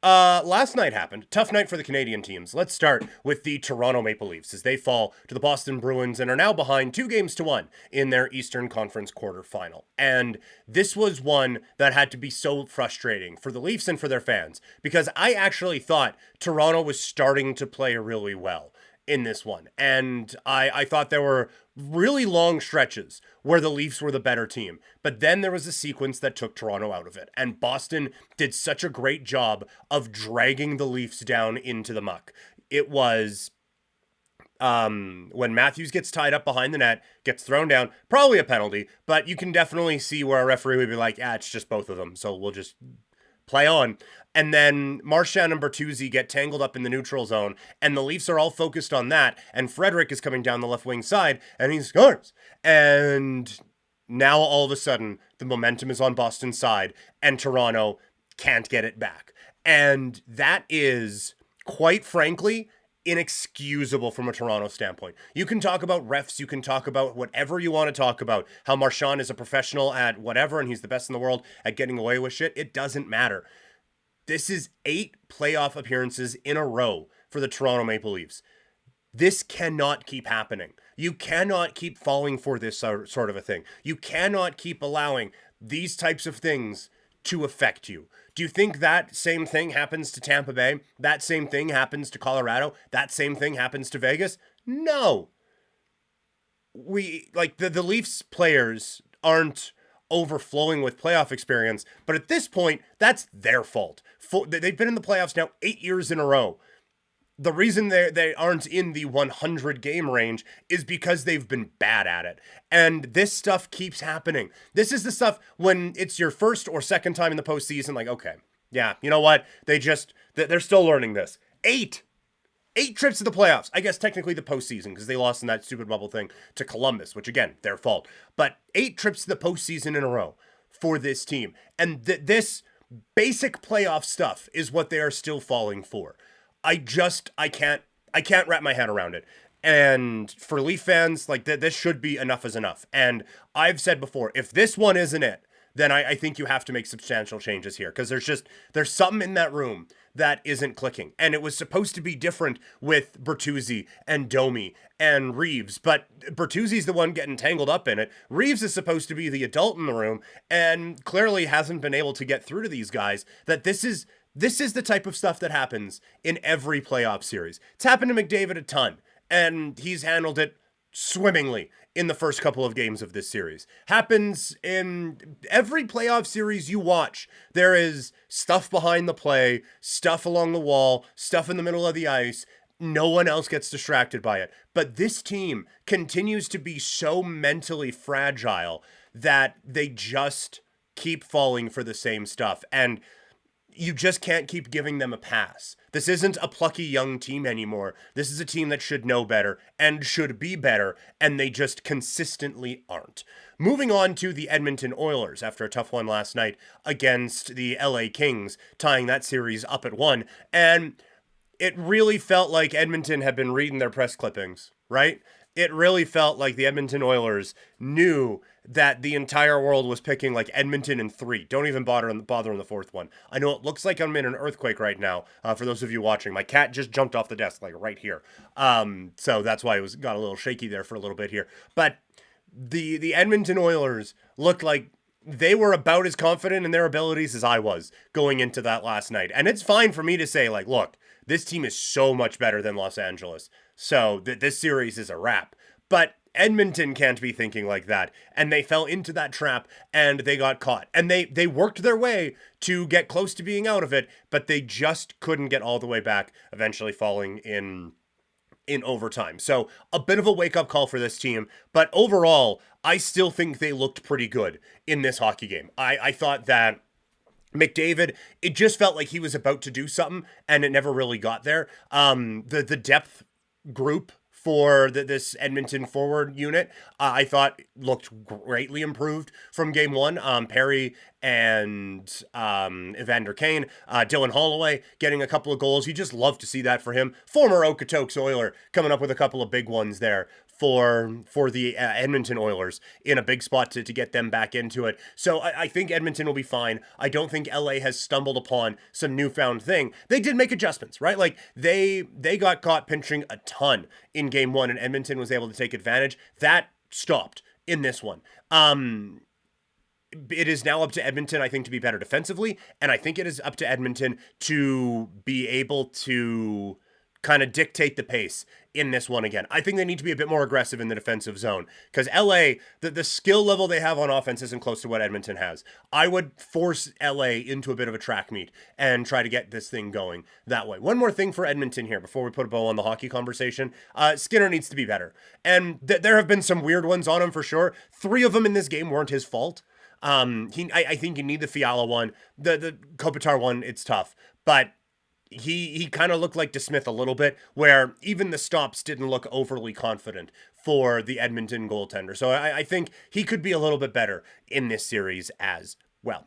Last night happened. Tough night for the Canadian teams. Let's start with the Toronto Maple Leafs as they fall to the Boston Bruins and are now behind 2-1 in their Eastern Conference quarterfinal. And this was one that had to be so frustrating for the Leafs and for their fans because I actually thought Toronto was starting to play really well in this one. And I thought there were really long stretches where the Leafs were the better team. But then there was a sequence that took Toronto out of it. And Boston did such a great job of dragging the Leafs down into the muck. It was when Matthews gets tied up behind the net, gets thrown down, probably a penalty, but you can definitely see where a referee would be like, it's just both of them. So we'll just play on. And then Marchand and Bertuzzi get tangled up in the neutral zone, and the Leafs are all focused on that. And Frederick is coming down the left wing side, and he scores. And now all of a sudden, the momentum is on Boston's side, and Toronto can't get it back. And that is, quite frankly, inexcusable from a Toronto standpoint. You can talk about refs, you can talk about whatever you want to talk about, how Marchand is a professional at whatever, and he's the best in the world at getting away with shit. It doesn't matter. This is 8 playoff appearances in a row for the Toronto Maple Leafs. This cannot keep happening. You cannot keep falling for this sort of a thing. You cannot keep allowing these types of things to affect you. Do you think that same thing happens to Tampa Bay? That same thing happens to Colorado? That same thing happens to Vegas? No. The Leafs players aren't overflowing with playoff experience, but at this point, that's their fault. They've been in the playoffs now 8 years in a row. The reason they aren't in the 100 game range is because they've been bad at it. And this stuff keeps happening. This is the stuff when it's your first or second time in the postseason, like, okay, yeah, you know what? They're still learning this. 8 trips to the playoffs. I guess technically the postseason because they lost in that stupid bubble thing to Columbus, which again, their fault. But 8 trips to the postseason in a row for this team. And this basic playoff stuff is what they are still falling for. I can't wrap my head around it. And for Leaf fans, this should be enough is enough. And I've said before, if this one isn't it, then I think you have to make substantial changes here because there's something in that room that isn't clicking. And it was supposed to be different with Bertuzzi and Domi and Reeves, but Bertuzzi's the one getting tangled up in it. Reeves is supposed to be the adult in the room and clearly hasn't been able to get through to these guys that this is the type of stuff that happens in every playoff series. It's happened to McDavid a ton, and he's handled it swimmingly in the first couple of games of this series. Happens in every playoff series you watch. There is stuff behind the play, stuff along the wall, stuff in the middle of the ice. No one else gets distracted by it. But this team continues to be so mentally fragile that they just keep falling for the same stuff. And you just can't keep giving them a pass. This isn't a plucky young team anymore. This is a team that should know better and should be better, and they just consistently aren't. Moving on to the Edmonton Oilers after a tough one last night against the LA Kings, tying that series up at 1. And it really felt like Edmonton had been reading their press clippings, right? It really felt like the Edmonton Oilers knew that the entire world was picking like Edmonton in 3. Don't even bother on the 4th one. I know it looks like I'm in an earthquake right now. For those of you watching, my cat just jumped off the desk like right here. So that's why it got a little shaky there for a little bit here. But the Edmonton Oilers looked like they were about as confident in their abilities as I was going into that last night. And it's fine for me to say like, look, this team is so much better than Los Angeles. So this series is a wrap. But Edmonton can't be thinking like that. And they fell into that trap and they got caught. And they worked their way to get close to being out of it, but they just couldn't get all the way back, eventually falling in overtime. So a bit of a wake-up call for this team. But overall, I still think they looked pretty good in this hockey game. I thought that McDavid, it just felt like he was about to do something and it never really got there. The depth group for this Edmonton forward unit, I thought looked greatly improved from game 1. Perry and Evander Kane, Dylan Holloway getting a couple of goals. You just love to see that for him. Former Okotoks Oiler coming up with a couple of big ones there for the Edmonton Oilers in a big spot to get them back into it. So I think Edmonton will be fine. I don't think LA has stumbled upon some newfound thing. They did make adjustments, right? Like they got caught pinching a ton in game one, and Edmonton was able to take advantage. That stopped in this one. It is now up to Edmonton, I think, to be better defensively, and I think it is up to Edmonton to be able to kind of dictate the pace in this one again. I think they need to be a bit more aggressive in the defensive zone because LA, the skill level they have on offense isn't close to what Edmonton has. I would force LA into a bit of a track meet and try to get this thing going that way. One more thing for Edmonton here before we put a bow on the hockey conversation. Skinner needs to be better. And there have been some weird ones on him for sure. 3 of them in this game weren't his fault. I think you need the Fiala one. The Kopitar one, it's tough. But he kind of looked like DeSmith a little bit, where even the stops didn't look overly confident for the Edmonton goaltender. So I think he could be a little bit better in this series as well.